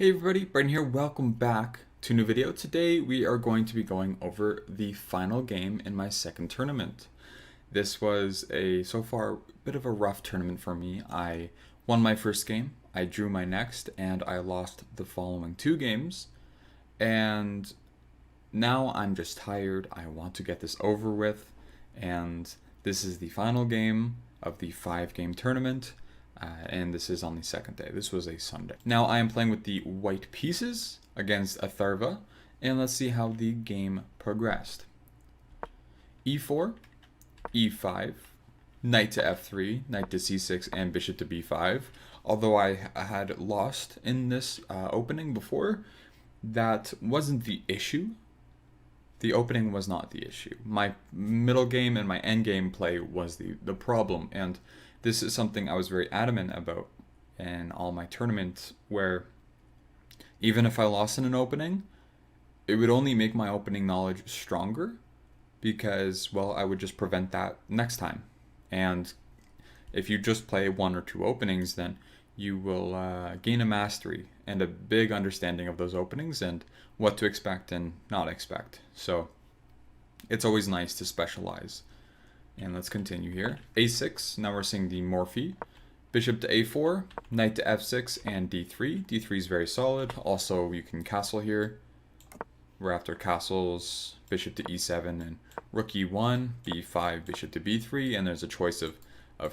Hey everybody, Brendan here. Welcome back to a new video. Today we are going to be going over the final game in my second tournament. This was so far, bit of a rough tournament for me. I won my first game, I drew my next, and I lost the following two games. And now I'm just tired. I want to get this over with. And this is the final game of the 5-game tournament. And this is on the second day. This was a Sunday. Now I am playing with the white pieces against Atharva, and let's see how the game progressed. E4, E5, knight to F3, knight to C6, and bishop to B5. Although I had lost in this opening before, that wasn't the issue. The opening was not the issue. My middle game and my end game play was the problem, and this is something I was very adamant about in all my tournaments, where even if I lost in an opening, it would only make my opening knowledge stronger because, well, I would just prevent that next time. And if you just play one or two openings, then you will gain a mastery and a big understanding of those openings and what to expect and not expect. So it's always nice to specialize. And let's continue here. A6, now we're seeing the Morphe. Bishop to A4, knight to F6, and D3. D3 is very solid. Also, you can castle here. We're after castles, bishop to E7, and rook E1, B5, bishop to B3, and there's a choice of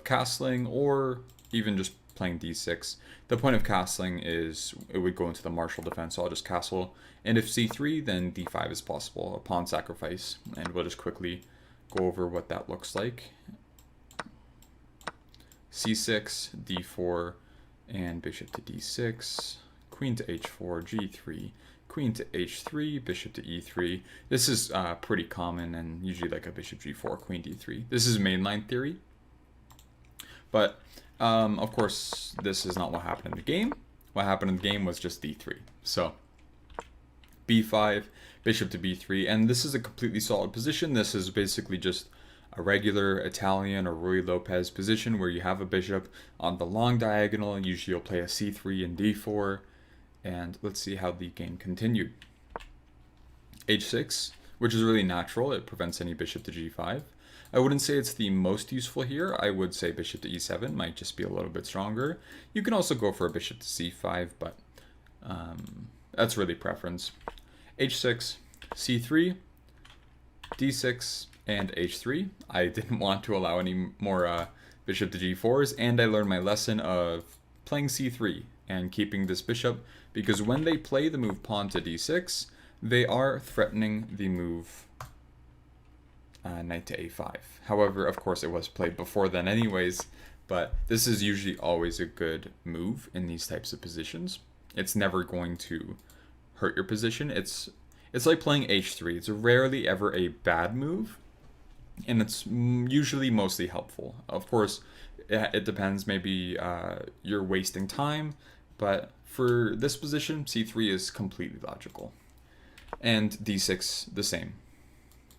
castling or even just playing D6. The point of castling is it would go into the martial defense, so I'll just castle. And if C3, then D5 is possible, a pawn sacrifice, and we'll just quickly go over what that looks like. C6, D4, and bishop to D6, queen to H4, G3, queen to H3, bishop to E3. This is pretty common and usually like a bishop G4, queen D3. This is mainline theory, but of course this is not what happened in the game. What happened in the game was just D3. So B5, bishop to B3, and this is a completely solid position. This is basically just a regular Italian or Ruy Lopez position where you have a bishop on the long diagonal. Usually you'll play a C3 and D4, and let's see how the game continued. H6, which is really natural. It prevents any bishop to G5. I wouldn't say it's the most useful here. I would say bishop to E7 might just be a little bit stronger. You can also go for a bishop to C5, but that's really preference. H6, C3, D6, and H3. I didn't want to allow any more bishop to G4s, and I learned my lesson of playing C3 and keeping this bishop, because when they play the move pawn to D6, they are threatening the move knight to A5. However, of course, it was played before then anyways, but this is usually always a good move in these types of positions. It's never going to hurt your position. It's like playing H3. It's rarely ever a bad move, and it's usually mostly helpful. Of course, it depends. Maybe you're wasting time, but for this position, C3 is completely logical. And D6 the same,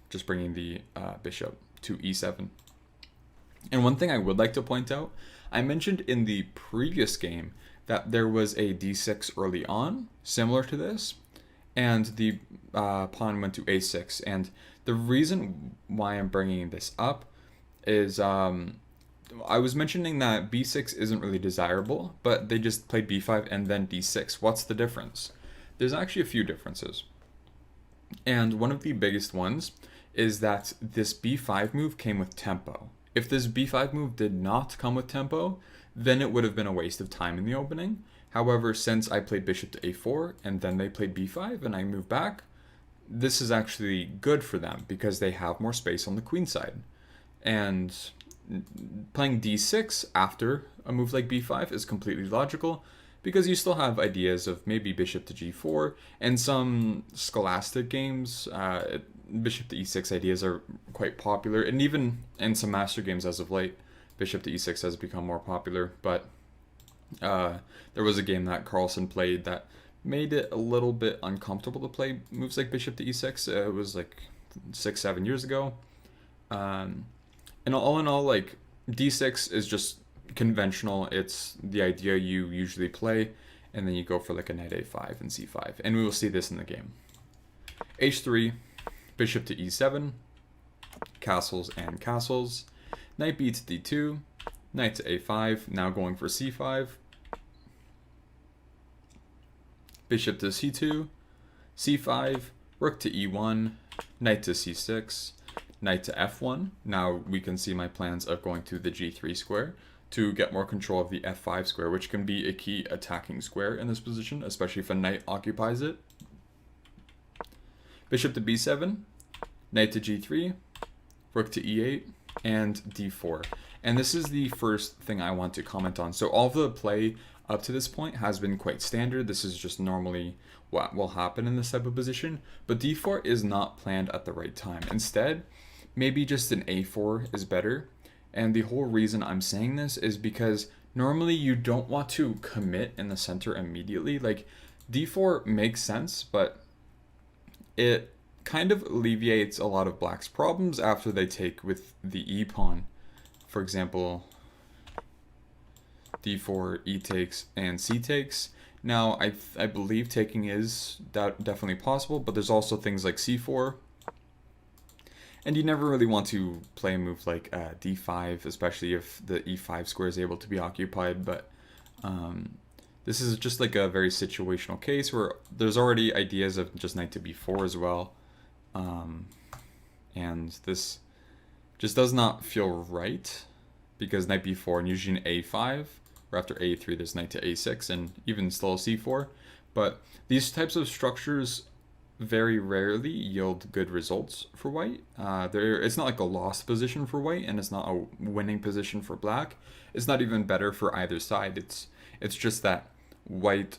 just bringing the bishop to E7. And one thing I would like to point out, I mentioned in the previous game that there was a D6 early on, similar to this, and the pawn went to A6. And the reason why I'm bringing this up is I was mentioning that B6 isn't really desirable, but they just played B5 and then D6. What's the difference? There's actually a few differences. And one of the biggest ones is that this B5 move came with tempo. If this B5 move did not come with tempo, then it would have been a waste of time in the opening. However, since I played bishop to A4 and then they played B5 and I moved back, this is actually good for them because they have more space on the queen side. And playing D6 after a move like B5 is completely logical because you still have ideas of maybe bishop to G4, and some scholastic games, bishop to E6 ideas are quite popular, and even in some master games as of late, bishop to E6 has become more popular. But there was a game that Carlsen played that made it a little bit uncomfortable to play moves like bishop to E6. It was like 6-7 years ago. And all in all, like, D6 is just conventional. It's the idea you usually play, and then you go for like a knight a5 and c5, and we will see this in the game. h3, bishop to e7, castles and castles, knight b to d2, knight to a5, now going for c5, bishop to c2, c5, rook to e1, knight to c6, knight to f1. Now we can see my plans of going to the g3 square to get more control of the f5 square, which can be a key attacking square in this position, especially if a knight occupies it. Bishop to b7, knight to g3, rook to e8, and d4. And this is the first thing I want to comment on. So all of the play up to this point has been quite standard. This is just normally what will happen in this type of position, but d4 is not planned at the right time. Instead, maybe just an a4 is better. And the whole reason I'm saying this is because normally you don't want to commit in the center immediately. Like d4 makes sense, but it kind of alleviates a lot of black's problems after they take with the e pawn. For example, d4, e takes, and c takes. Now, I believe taking is definitely possible, but there's also things like c4. And you never really want to play a move like d5, especially if the e5 square is able to be occupied. But this is just like a very situational case where there's already ideas of just knight to b4 as well. And this just does not feel right because knight b4 and usually an a5, or after a3 there's knight to a6 and even still c4. But these types of structures very rarely yield good results for white. It's not like a lost position for white, and it's not a winning position for black. It's not even better for either side. It's just that white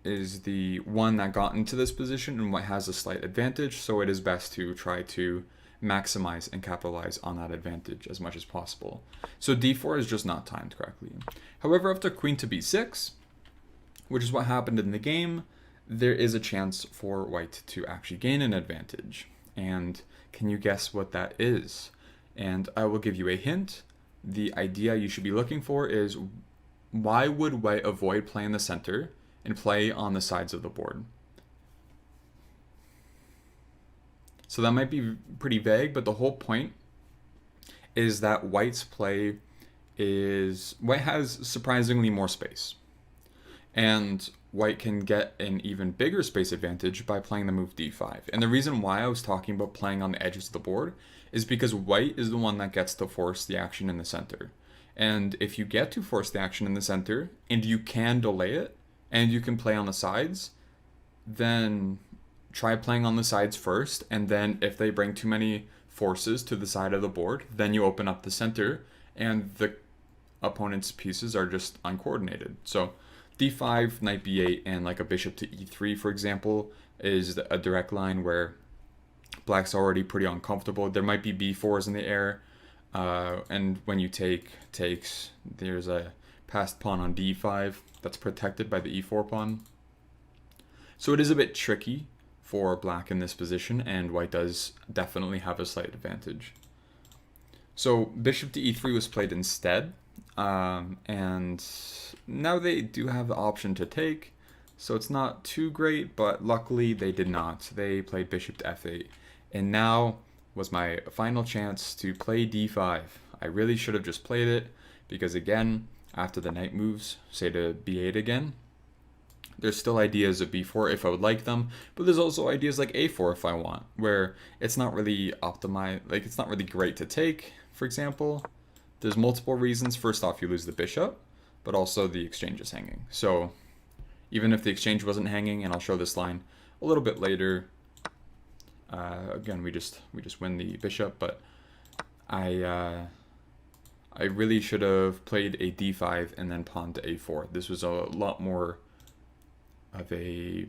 is the one that got into this position and white has a slight advantage, so it is best to try to maximize and capitalize on that advantage as much as possible. So d4 is just not timed correctly. However, after queen to b6, which is what happened in the game, there is a chance for white to actually gain an advantage. And can you guess what that is? And I will give you a hint. The idea you should be looking for is, why would white avoid playing the center and play on the sides of the board? So that might be pretty vague, but the whole point is that white's play is, white has surprisingly more space. And white can get an even bigger space advantage by playing the move d5. And the reason why I was talking about playing on the edges of the board is because white is the one that gets to force the action in the center. And if you get to force the action in the center, and you can delay it, and you can play on the sides, then try playing on the sides first, and then if they bring too many forces to the side of the board, then you open up the center, and the opponent's pieces are just uncoordinated. So d5, knight b8, and like a bishop to e3, for example, is a direct line where black's already pretty uncomfortable. There might be b4s in the air, and when you takes, there's a passed pawn on d5 that's protected by the e4 pawn. So it is a bit tricky for black in this position, and white does definitely have a slight advantage. So bishop to e3 was played instead, and now they do have the option to take, so it's not too great, but luckily they did not. They played bishop to f8, and now was my final chance to play d5. I really should have just played it, because again, after the knight moves, say to b8 again, there's still ideas of b4 if I would like them, but there's also ideas like a4 if I want, where it's not really optimized, like it's not really great to take, for example. There's multiple reasons. First off, you lose the bishop, but also the exchange is hanging. So even if the exchange wasn't hanging, and I'll show this line a little bit later, again, we just win the bishop, but I really should have played a d5 and then pawn to a4. This was a lot more of a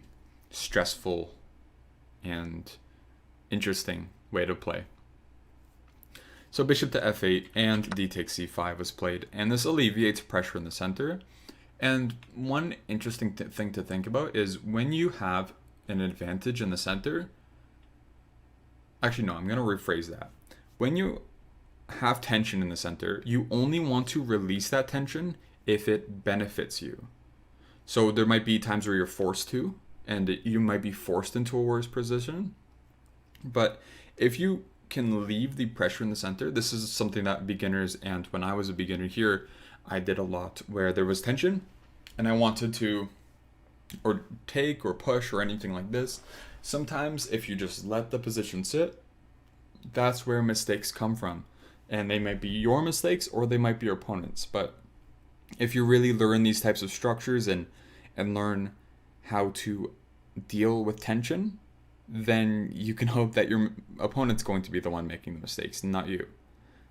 stressful and interesting way to play. So bishop to f8 and d takes c5 was played, and this alleviates pressure in the center. And one interesting thing to think about is when you have an advantage in the center, actually no, I'm going to rephrase that. When you have tension in the center, you only want to release that tension if it benefits you. So there might be times where you're forced to, and you might be forced into a worse position. But if you can leave the pressure in the center, this is something that beginners, and when I was a beginner here, I did a lot where there was tension and I wanted to or take or push or anything like this. Sometimes if you just let the position sit, that's where mistakes come from. And they might be your mistakes or they might be your opponents. But if you really learn these types of structures and learn how to deal with tension, then you can hope that your opponent's going to be the one making the mistakes, not you.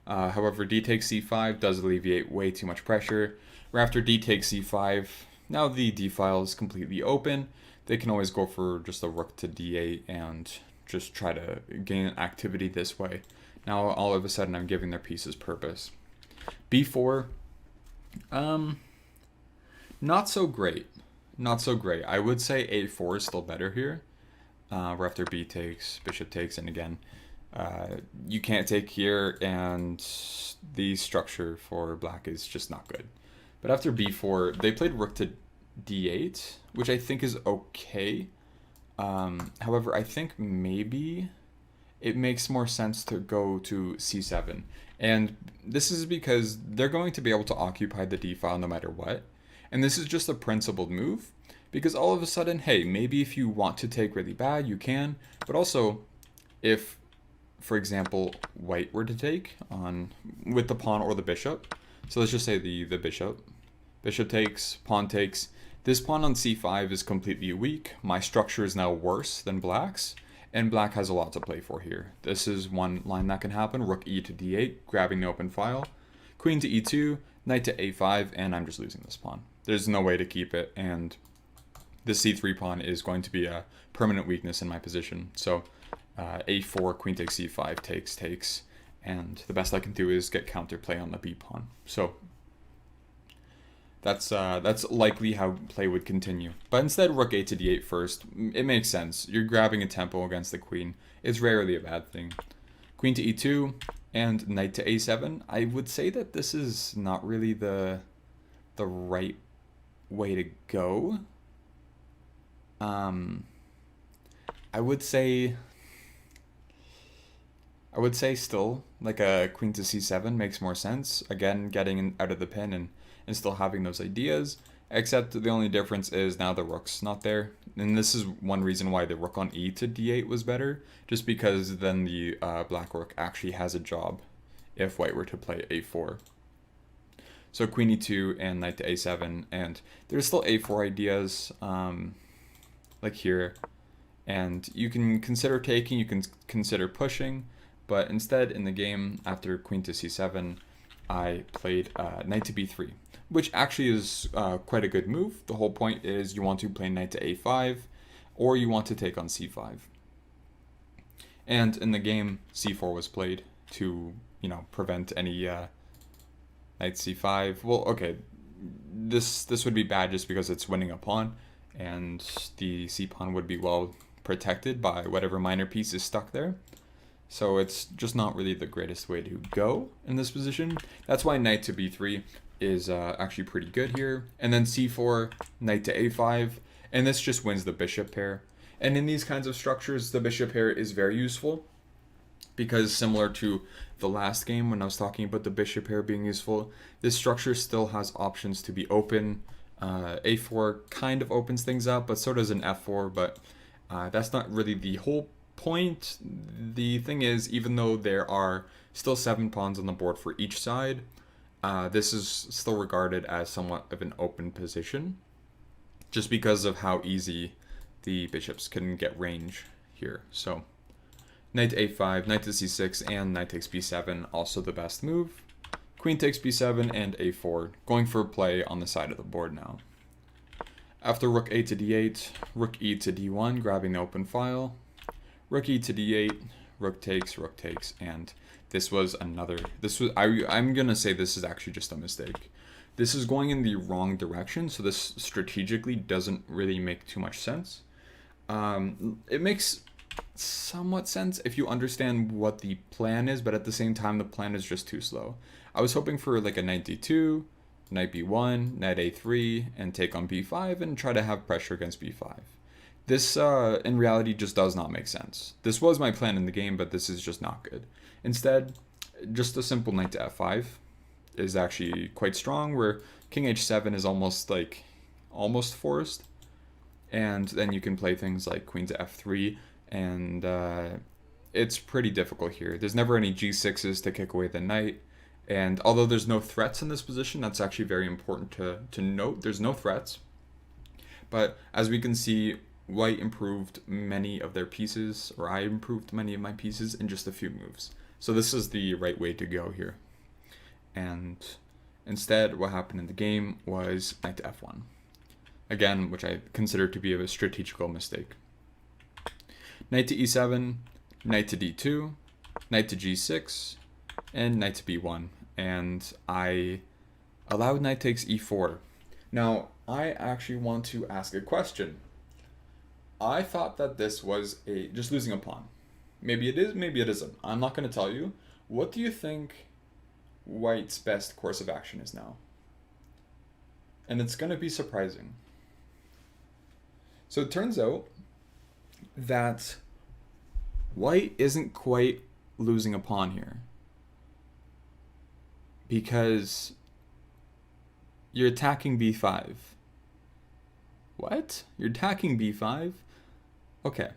However, d takes c5 does alleviate way too much pressure. Where after d takes c5, now the d file is completely open. They can always go for just a rook to d8 and just try to gain activity this way. Now all of a sudden I'm giving their pieces purpose. b4, not so great. Not so great. I would say a4 is still better here. Where after b takes, bishop takes, and again, you can't take here, and the structure for black is just not good. But after b4, they played rook to d8, which I think is okay. However, I think maybe it makes more sense to go to c7. And this is because they're going to be able to occupy the d file no matter what. And this is just a principled move. Because all of a sudden, hey, maybe if you want to take really bad, you can. But also, if, for example, white were to take on with the pawn or the bishop. So let's just say the bishop. Bishop takes, pawn takes. This pawn on c5 is completely weak. My structure is now worse than black's. And black has a lot to play for here. This is one line that can happen. Rook e to d8, grabbing the open file. Queen to e2, knight to a5, and I'm just losing this pawn. There's no way to keep it, and the c3 pawn is going to be a permanent weakness in my position. So a4, queen takes c5, takes, and the best I can do is get counterplay on the b pawn. So that's likely how play would continue. But instead, rook a to d8 first. It makes sense. You're grabbing a tempo against the queen. It's rarely a bad thing. Queen to e2 and knight to a7. I would say that this is not really the right way to go. I would say still like a queen to c7 makes more sense. Again, getting out of the pin and still having those ideas, except the only difference is now the rook's not there. And this is one reason why the rook on e to d8 was better, just because then the black rook actually has a job if white were to play a4. So queen e2 and knight to a7, and there's still a4 ideas like here, and you can consider taking, you can consider pushing, but instead in the game after queen to c7, I played knight to b3, which actually is quite a good move. The whole point is you want to play knight to a5, or you want to take on c5. And in the game, c4 was played to, prevent any knight c5. Well, okay, this would be bad just because it's winning a pawn, and the c pawn would be well protected by whatever minor piece is stuck there. So it's just not really the greatest way to go in this position. That's why knight to b3 is actually pretty good here. And then c4, knight to a5, and this just wins the bishop pair. And in these kinds of structures, the bishop pair is very useful, because similar to the last game when I was talking about the bishop pair being useful, this structure still has options to be open. A4 kind of opens things up, but so does an f4, but that's not really the whole point. The thing is, even though there are still 7 pawns on the board for each side, this is still regarded as somewhat of an open position, just because of how easy the bishops can get range here. So knight to a5, knight to c6, and knight takes b7, also the best move. Queen takes b7 and a4, going for play on the side of the board now. After rook a to d8, rook e to d1, grabbing the open file. Rook e to d8, rook takes, and this was another, I'm gonna say this is actually just a mistake. This is going in the wrong direction, so this strategically doesn't really make too much sense. It makes somewhat sense if you understand what the plan is, but at the same time the plan is just too slow. I was hoping for like a knight d2, knight b1, knight a3, and take on b5 and try to have pressure against b5. This, in reality, just does not make sense. This was my plan in the game, but this is just not good. Instead, just a simple knight to f5 is actually quite strong, where king h7 is almost forced. And then you can play things like queen to f3, and it's pretty difficult here. There's never any g6s to kick away the knight. And although there's no threats in this position, that's actually very important to note. There's no threats. But as we can see, white improved many of their pieces, or I improved many of my pieces in just a few moves. So this is the right way to go here. And instead, what happened in the game was knight to f1. Again, which I consider to be a strategical mistake. Knight to e7, knight to d2, knight to g6, and knight to b1. And I allowed knight takes e4. Now, I actually want to ask a question. I thought that this was just losing a pawn. Maybe it is, maybe it isn't. I'm not going to tell you. What do you think white's best course of action is now? And it's going to be surprising. So it turns out that white isn't quite losing a pawn here, because you're attacking b5. What? You're attacking b5? Okay,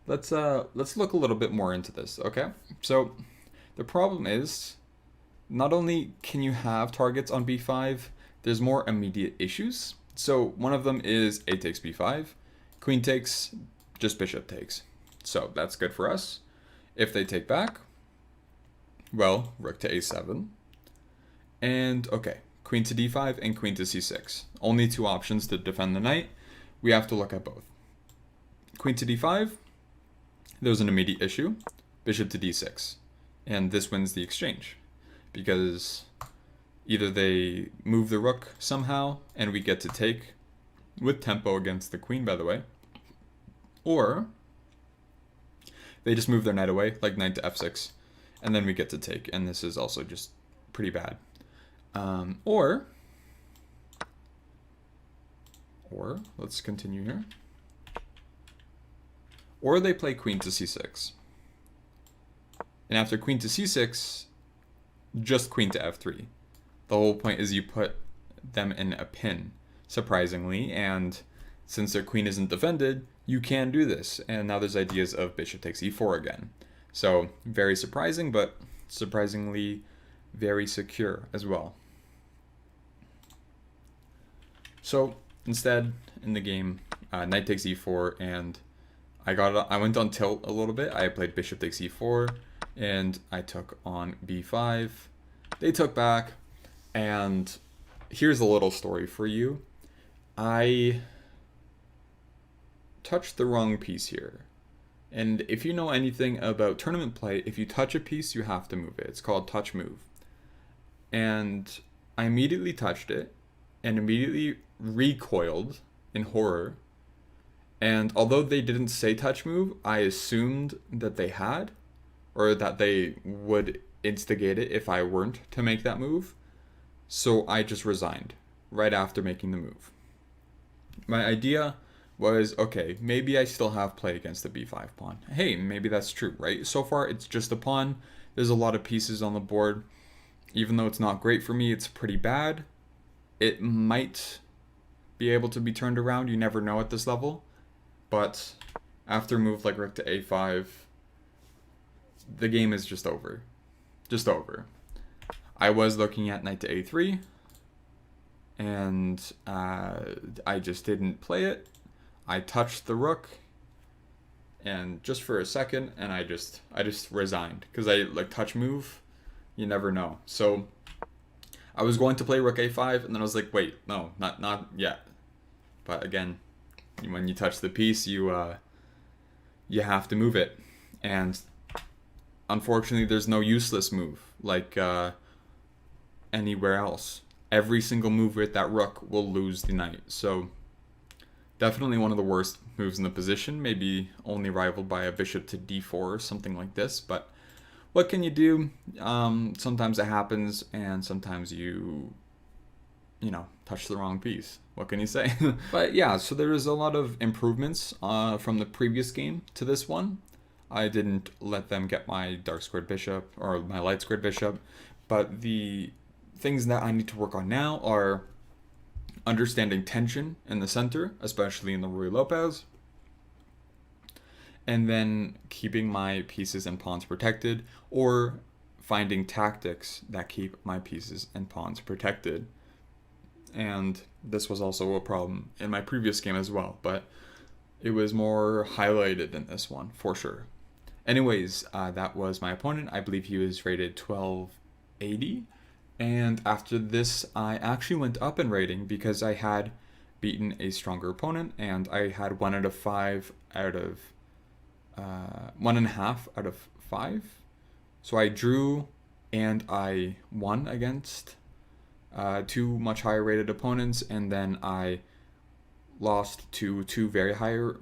let's look a little bit more into this. Okay, so the problem is, not only can you have targets on b5, there's more immediate issues. So one of them is a takes b5, queen takes, just bishop takes. So that's good for us. If they take back, well, rook to a7, and okay, queen to d5 and queen to c6. Only two options to defend the knight. We have to look at both. Queen to d5, there's an immediate issue. Bishop to d6. And this wins the exchange, because either they move the rook somehow and we get to take with tempo against the queen, by the way, or they just move their knight away, like knight to f6, and then we get to take, and this is also just pretty bad. Or let's continue here. Or they play queen to c6. And after queen to c6, just queen to f3. The whole point is you put them in a pin, surprisingly, and since their queen isn't defended, you can do this. And now there's ideas of bishop takes e4 again. So very surprising, but surprisingly very secure as well. So instead, in the game, knight takes e4, and I went on tilt a little bit. I played bishop takes e4, and I took on b5. They took back, and here's a little story for you. I touched the wrong piece here. And if you know anything about tournament play, if you touch a piece, you have to move it. It's called touch move. And I immediately touched it and immediately recoiled in horror. And although they didn't say touch move, I assumed that they had, or that they would instigate it if I weren't to make that move. So I just resigned right after making the move. My idea was, okay, maybe I still have play against the b5 pawn. Hey, maybe that's true, right? So far, it's just a pawn. There's a lot of pieces on the board. Even though it's not great for me, it's pretty bad. It might be able to be turned around. You never know at this level. But after a move like rook to a5, the game is just over. Just over. I was looking at knight to a3, and I just didn't play it. I touched the rook, and just for a second, and I just resigned, because I like touch move. You never know. So I was going to play rook a5, and then I was like, wait, no, not yet. But again, when you touch the piece, you have to move it, and unfortunately, there's no useless move like anywhere else. Every single move with that rook will lose the knight. So definitely one of the worst moves in the position, maybe only rivaled by a bishop to d4 or something like this, but what can you do? Sometimes it happens, and sometimes you touched the wrong piece. What can you say? But yeah, so there was a lot of improvements from the previous game to this one. I didn't let them get my dark squared bishop or my light squared bishop, but the things that I need to work on now are understanding tension in the center, especially in the Ruy Lopez, and then keeping my pieces and pawns protected, or finding tactics that keep my pieces and pawns protected. And this was also a problem in my previous game as well, but it was more highlighted in this one for sure. Anyways, that was my opponent. I believe he was rated 1280. And after this, I actually went up in rating because I had beaten a stronger opponent, and I had 1.5 out of 1.5 out of 5. So I drew and I won against two much higher rated opponents, and then I lost to two very higher,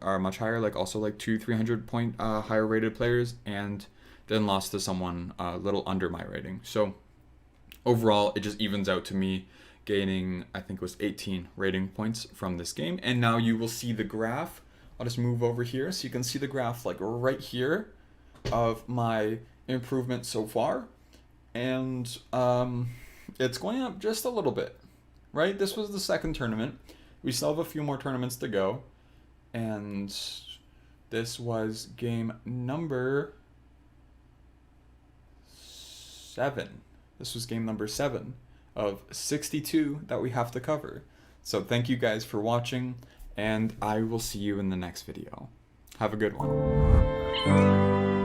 or much higher, like also like two 300 point higher rated players, and then lost to someone a little under my rating. So overall, it just evens out to me gaining, I think it was 18 rating points from this game. And now you will see the graph. I'll just move over here so you can see the graph like right here of my improvement so far. And it's going up just a little bit, right? This was the second tournament. We still have a few more tournaments to go. And this was game number 7. This was game number 7 of 62 that we have to cover. So thank you guys for watching, and I will see you in the next video. Have a good one.